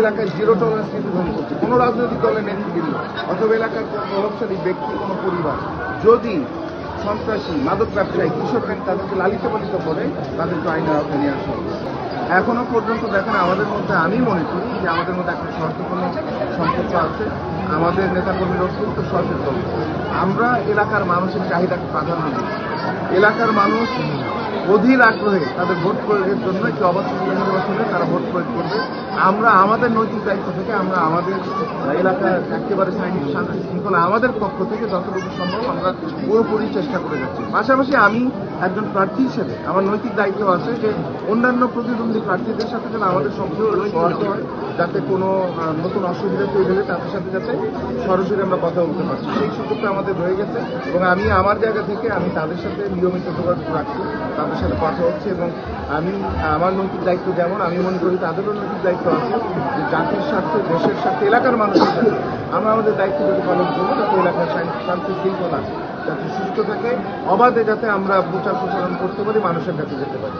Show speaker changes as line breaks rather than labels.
এলাকায় zero tolerance নীতি গ্রহণ করছে। কোনো রাজনৈতিক দলের নেতৃবৃন্দ অথবা এলাকার কোনো প্রভাবশালী ব্যক্তি, কোনো পরিবার যদি সন্ত্রাসী, মাদক ব্যবসায়ী, কিশোর গ্যাং তাদেরকে লালিত পালিত করে, তাদেরকে আইনের আওতায় নিয়ে আসা হবে। এখনো পর্যন্ত দেখেন আমাদের মধ্যে, আমি মনে করি যে আমাদের মধ্যে একটা স্বার্থপূর্ণ সম্পর্ক আছে। আমাদের নেতাকর্মীরা অত্যন্ত সচেতন। আমরা এলাকার মানুষের চাহিদাকে প্রাধান্য দিই। এলাকার মানুষ অধীর আগ্রহে তাদের ভোট প্রয়োগের জন্য একটি অবাধ নির্বাচনে তারা ভোট প্রয়োগ করবে। আমরা আমাদের নৈতিক দায়িত্ব থেকে আমরা আমাদের এলাকার একেবারে শান্তি শৃঙ্খলা আমাদের পক্ষ থেকে যতটুকু সম্ভব আমরা পুরোপুরি চেষ্টা করে যাচ্ছি। পাশাপাশি আমি একজন প্রার্থী হিসেবে আমার নৈতিক দায়িত্ব আছে যে অন্যান্য প্রতিদ্বন্দ্বী প্রার্থীদের সাথে যেন আমাদের সক্রিয় সহায়তা হয়, যাতে কোনো নতুন অসুবিধা তৈরি হলে তাদের সাথে যাতে সরাসরি আমরা কথা বলতে পারছি, সেই সুযোগটা আমাদের রয়ে গেছে। এবং আমি আমার জায়গা থেকে আমি তাদের সাথে নিয়মিত যোগাযোগ রাখছি, তাদের সাথে কথা হচ্ছে। এবং আমি আমার নৈতিক দায়িত্ব যেমন আমি মনে করি তাদেরও নৈতিক দায়িত্ব আছে যে জাতির স্বার্থে, দেশের স্বার্থে, এলাকার মানুষের সাথে আমরা আমাদের দায়িত্ব যদি পালন করবো, যাতে এলাকার শান্তি শৃঙ্খলা যাতে সুস্থ থাকে, অবাধে যাতে আমরা প্রচার প্রসারণ করতে পারি, মানুষের কাছে যেতে পারি।